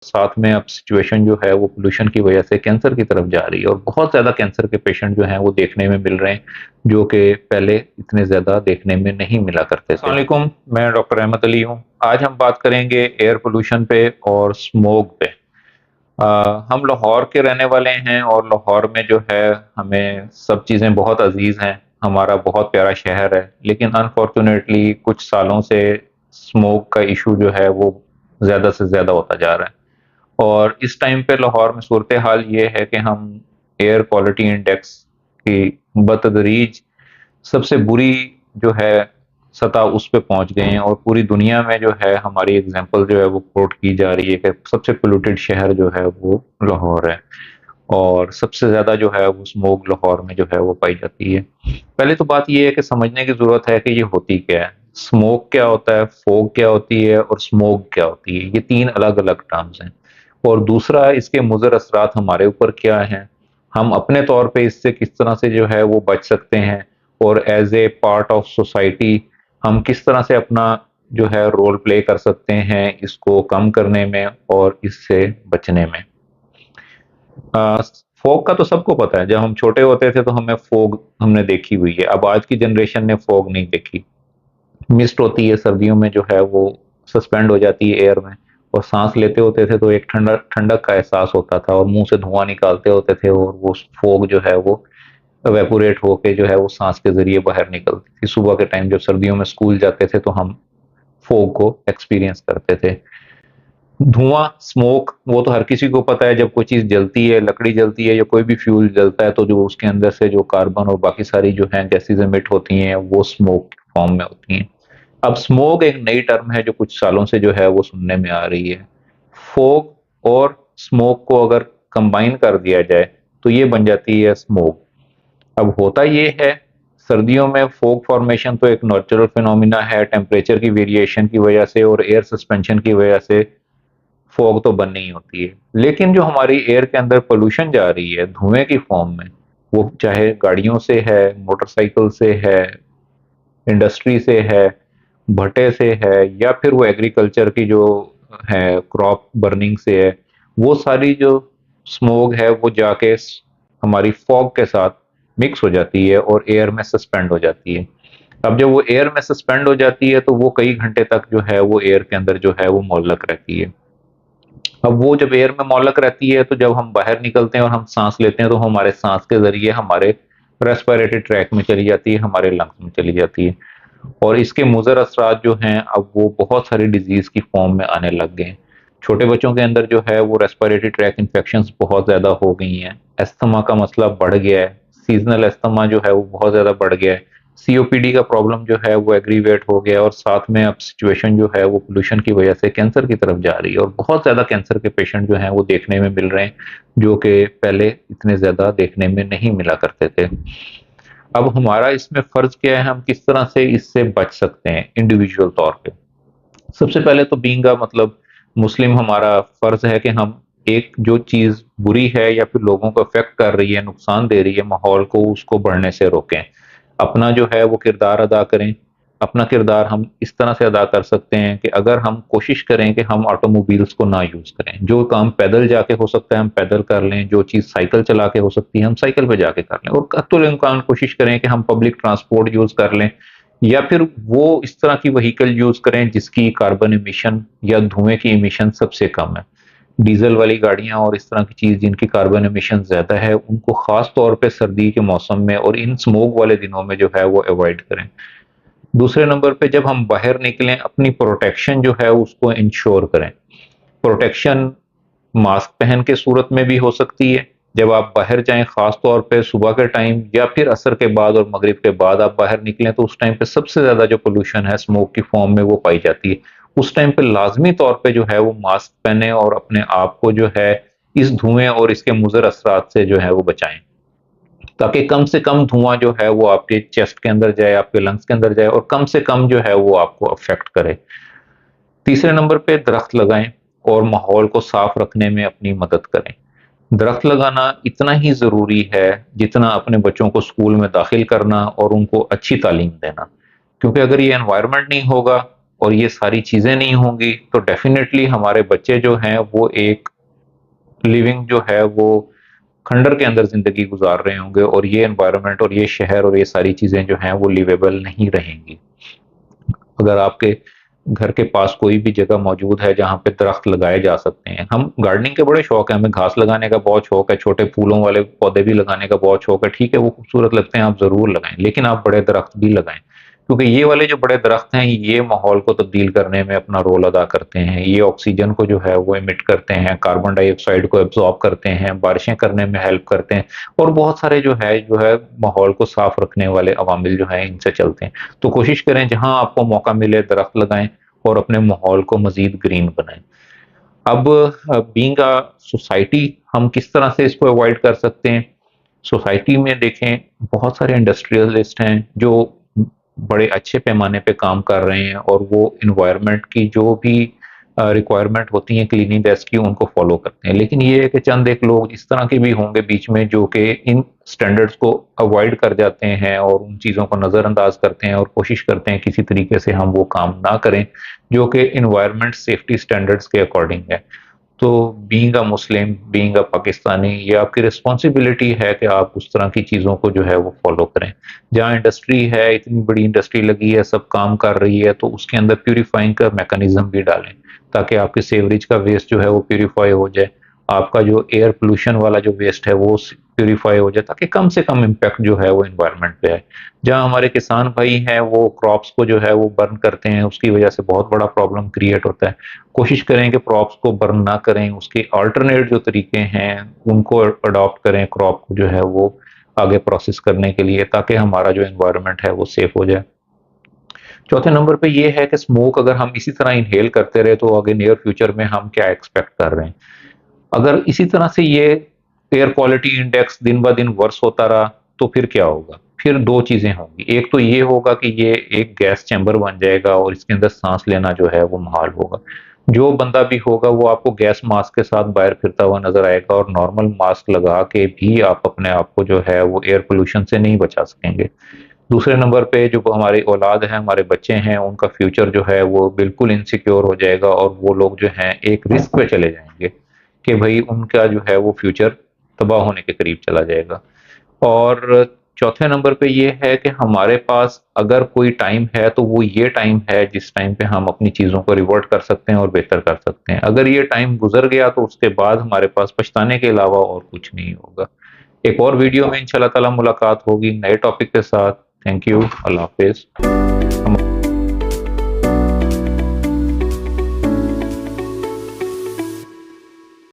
साथ में अब सिचुएशन जो है वो पोल्यूशन की वजह से कैंसर की तरफ जा रही है और बहुत ज़्यादा कैंसर के पेशेंट जो हैं वो देखने में मिल रहे हैं, जो कि पहले इतने ज़्यादा देखने में नहीं मिला करते थे। अस्सलाम वालेकुम, मैं डॉक्टर अहमद अली हूँ। आज हम बात करेंगे एयर पोल्यूशन पे और स्मोक पे। हम लाहौर के रहने वाले हैं और लाहौर में जो है हमें सब चीज़ें बहुत अजीज़ हैं, हमारा बहुत प्यारा शहर है, लेकिन अनफॉर्चुनेटली कुछ सालों से स्मोक का इशू जो है वो ज़्यादा से ज़्यादा होता जा रहा है। और इस टाइम पे लाहौर में सूरत हाल ये है कि हम एयर क्वालिटी इंडेक्स की बतदरीज सबसे बुरी जो है सतह उस पे पहुंच गए हैं और पूरी दुनिया में जो है हमारी एग्जांपल जो है वो कोट की जा रही है कि सबसे पोल्यूटेड शहर जो है वो लाहौर है और सबसे ज्यादा जो है वो स्मोक लाहौर में जो है वो पाई जाती है। पहले तो बात ये है कि समझने की जरूरत है कि ये होती क्या है, स्मोक क्या होता है, फोग क्या होती है और स्मोक क्या होती है। ये तीन अलग अलग टर्म्स हैं। और दूसरा, इसके मुज़र असरात हमारे ऊपर क्या हैं, हम अपने तौर पे इससे किस तरह से जो है वो बच सकते हैं और as a part of society हम किस तरह से अपना जो है रोल प्ले कर सकते हैं इसको कम करने में और इससे बचने में। फोग का तो सबको पता है, जब हम छोटे होते थे तो हमें फोग हमने देखी हुई है। अब आज की जनरेशन ने फोग नहीं देखी। मिस्ट होती है सर्दियों में जो है वो सस्पेंड हो जाती है एयर में और सांस लेते होते थे तो एक ठंडक ठंडक का एहसास होता था और मुंह से धुआं निकालते होते थे और वो फोग जो है वो एवेपोरेट होके जो है वो सांस के जरिए बाहर निकलती थी। सुबह के टाइम जब सर्दियों में स्कूल जाते थे तो हम फोग को एक्सपीरियंस करते थे। धुआं, स्मोक, वो तो हर किसी को पता है, जब कोई चीज जलती है, लकड़ी जलती है या कोई भी फ्यूल जलता है तो जो उसके अंदर से जो कार्बन और बाकी सारी जो है गैसेज एमिट होती हैं वो स्मोक फॉर्म में होती हैं। अब स्मोक एक नई टर्म है जो कुछ सालों से जो है वो सुनने में आ रही है। फोग और स्मोक को अगर कंबाइन कर दिया जाए तो ये बन जाती है स्मोक। अब होता ये है, सर्दियों में फोग फॉर्मेशन तो एक नेचुरल फिनोमिना है, टेम्परेचर की वेरिएशन की वजह से और एयर सस्पेंशन की वजह से फॉग तो बननी ही होती है। लेकिन जो हमारी एयर के अंदर पोल्यूशन जा रही है धुएं की फॉर्म में, वो चाहे गाड़ियों से है, मोटरसाइकिल से है, इंडस्ट्री से है, भट्टे से है, या फिर वो एग्रीकल्चर की जो है क्रॉप बर्निंग से है, वो सारी जो स्मोक है वो जाके हमारी फॉग के साथ मिक्स हो जाती है और एयर में सस्पेंड हो जाती है। अब जब वो एयर में सस्पेंड हो जाती है तो वो कई घंटे तक जो है वो एयर के अंदर जो है वो मोहल्लक रहती है। अब वो जब एयर में मोहल्लक रहती है तो जब हम बाहर निकलते हैं और हम सांस लेते हैं तो हमारे सांस के जरिए हमारे रेस्पिरेटरी ट्रैक में चली जाती है, हमारे लंग्स में चली जाती है और इसके मुज़र असरात जो हैं अब वो बहुत सारी डिजीज की फॉर्म में आने लग गए हैं। छोटे बच्चों के अंदर जो है वो रेस्पिरेटरी ट्रैक इन्फेक्शंस बहुत ज़्यादा हो गई हैं, अस्थमा का मसला बढ़ गया है, सीजनल अस्थमा जो है वो बहुत ज़्यादा बढ़ गया है, सीओपीडी का प्रॉब्लम जो है वो एग्रीवेट हो गया और साथ में अब सिचुएशन जो है वो पोल्यूशन की वजह से कैंसर की तरफ जा रही है और बहुत ज़्यादा कैंसर के पेशेंट जो हैं वो देखने में मिल रहे हैं, जो कि पहले इतने ज़्यादा देखने में नहीं मिला करते थे। अब हमारा इसमें फर्ज क्या है, हम किस तरह से इससे बच सकते हैं इंडिविजुअल तौर पे। सबसे पहले तो बीइंग मतलब मुस्लिम, हमारा फर्ज है कि हम एक जो चीज बुरी है या फिर लोगों को अफेक्ट कर रही है, नुकसान दे रही है माहौल को, उसको बढ़ने से रोकें। अपना जो है वो किरदार अदा करें। अपना किरदार हम इस तरह से अदा कर सकते हैं कि अगर हम कोशिश करें कि हम ऑटोमोबाइल्स को ना यूज करें, जो काम पैदल जाके हो सकता है हम पैदल कर लें, जो चीज साइकिल चला के हो सकती है हम साइकिल पे जाके कर लें और कत्ल इम्कान कोशिश करें कि हम पब्लिक ट्रांसपोर्ट यूज कर लें या फिर वो इस तरह की व्हीकल यूज करें जिसकी कार्बन इमिशन या धुएं की इमिशन सबसे कम है। डीजल वाली गाड़ियां और इस तरह की चीज जिनकी कार्बन एमिशन ज्यादा है उनको खास तौर पे सर्दी के मौसम में और इन स्मोक वाले दिनों में जो है वो अवॉइड करें। दूसरे नंबर पे जब हम बाहर निकलें अपनी प्रोटेक्शन जो है उसको इंश्योर करें। प्रोटेक्शन मास्क पहन के सूरत में भी हो सकती है, जब आप बाहर जाएं खास तौर पे सुबह के टाइम या फिर असर के बाद और मगरिब के बाद आप बाहर निकलें तो उस टाइम पे सबसे ज्यादा जो पोल्यूशन है स्मोक की फॉर्म में वो पाई जाती है। उस टाइम पे लाजमी तौर पे जो है वो मास्क पहने और अपने आप को जो है इस धुएं और इसके मुजर असरात से जो है वो बचाएं, ताकि कम से कम धुआं जो है वो आपके चेस्ट के अंदर जाए, आपके लंग्स के अंदर जाए और कम से कम जो है वो आपको अफेक्ट करे। तीसरे नंबर पे दरख्त लगाएं और माहौल को साफ रखने में अपनी मदद करें। दरख्त लगाना इतना ही ज़रूरी है जितना अपने बच्चों को स्कूल में दाखिल करना और उनको अच्छी तालीम देना, क्योंकि अगर ये एनवायरनमेंट नहीं होगा और ये सारी चीज़ें नहीं होंगी, तो डेफ़िनेटली हमारे बच्चे जो हैं वो एक लिविंग जो है वो खंडर के अंदर ज़िंदगी गुज़ार रहे होंगे, और ये एनवायरनमेंट और ये शहर और ये सारी चीज़ें जो हैं वो लिवेबल नहीं रहेंगी। अगर आपके घर के पास कोई भी जगह मौजूद है जहाँ पे दरख्त लगाए जा सकते हैं, हम गार्डनिंग के बड़े शौक है, हमें घास लगाने का बहुत शौक है, छोटे फूलों वाले पौधे भी लगाने का बहुत शौक है, ठीक है वो खूबसूरत लगते हैं, आप ज़रूर लगाएं, लेकिन आप बड़े दरख्त भी लगाएं, क्योंकि ये वाले जो बड़े दरख्त हैं ये माहौल को तब्दील करने में अपना रोल अदा करते हैं, ये ऑक्सीजन को जो है वो इमिट करते हैं, कार्बन डाइऑक्साइड को एब्जॉर्ब करते हैं, बारिशें करने में हेल्प करते हैं, और बहुत सारे जो है माहौल को साफ रखने वाले अवामिल जो है इनसे चलते हैं। तो कोशिश करें जहां आपको मौका मिले दरख्त लगाएं और अपने माहौल को मजीद ग्रीन बनाएं। अब बीइंग अ सोसाइटी हम किस तरह से इसको अवॉइड कर सकते हैं? सोसाइटी में देखें बहुत सारे इंडस्ट्रियलिस्ट हैं जो बड़े अच्छे पैमाने पे काम कर रहे हैं, और वो इन्वायरमेंट की जो भी रिक्वायरमेंट होती है क्लीनिंगनेस की उनको फॉलो करते हैं, लेकिन ये है कि चंद एक लोग इस तरह के भी होंगे बीच में जो कि इन स्टैंडर्ड्स को अवॉइड कर जाते हैं और उन चीज़ों को नज़रअंदाज करते हैं और कोशिश करते हैं किसी तरीके से हम वो काम ना करें जो कि इन्वायरमेंट सेफ्टी स्टैंडर्ड्स के अकॉर्डिंग है। तो being a Muslim, being a Pakistani, ये आपकी रिस्पॉन्सिबिलिटी है कि आप उस तरह की चीज़ों को जो है वो फॉलो करें। जहाँ इंडस्ट्री है, इतनी बड़ी इंडस्ट्री लगी है, सब काम कर रही है, तो उसके अंदर प्यूरिफाइंग का मैकेनिज्म भी डालें, ताकि आपके सीवरेज का वेस्ट जो है वो प्यूरिफाई हो जाए, आपका जो एयर पोल्यूशन वाला जो वेस्ट है वो प्यूरिफाई हो जाए, ताकि कम से कम इम्पैक्ट जो है वो एनवायरनमेंट पे आए। जहाँ हमारे किसान भाई हैं वो क्रॉप्स को जो है वो बर्न करते हैं, उसकी वजह से बहुत बड़ा प्रॉब्लम क्रिएट होता है। कोशिश करें कि क्रॉप्स को बर्न ना करें, उसके अल्टरनेट जो तरीके हैं उनको अडॉप्ट करें क्रॉप को जो है वो आगे प्रोसेस करने के लिए, ताकि हमारा जो एनवायरनमेंट है वो सेफ हो जाए। चौथे नंबर पे ये है कि स्मोक अगर हम इसी तरह इनहेल करते रहे तो आगे नियर फ्यूचर में हम क्या एक्सपेक्ट कर रहे हैं। अगर इसी तरह से ये एयर क्वालिटी इंडेक्स दिन ब दिन वर्स होता रहा तो फिर क्या होगा? फिर 2 चीज़ें होंगी। एक तो ये होगा कि ये एक गैस चैम्बर बन जाएगा और इसके अंदर साँस लेना जो है वो मुहाल होगा। जो बंदा भी होगा वो आपको गैस मास्क के साथ बाहर फिरता हुआ नज़र आएगा, और नॉर्मल मास्क लगा के भी आप अपने आप को जो है वो एयर पॉल्यूशन से नहीं बचा सकेंगे। दूसरे नंबर पे जो हमारी औलाद है, हमारे बच्चे हैं, उनका फ्यूचर जो है वो बिल्कुल इनसिक्योर हो जाएगा, और वो लोग जो हैं एक रिस्क पे चले जाएँगे कि भई उनका जो है वो फ्यूचर तबाह होने के करीब चला जाएगा। और चौथे नंबर पे ये है कि हमारे पास अगर कोई टाइम है तो वो ये टाइम है जिस टाइम पे हम अपनी चीज़ों को रिवर्ट कर सकते हैं और बेहतर कर सकते हैं। अगर ये टाइम गुज़र गया तो उसके बाद हमारे पास पछताने के अलावा और कुछ नहीं होगा। एक और वीडियो में इंशाअल्लाह ताला मुलाकात होगी नए टॉपिक के साथ। Thank you. अल्लाह हाफ़िज़। हम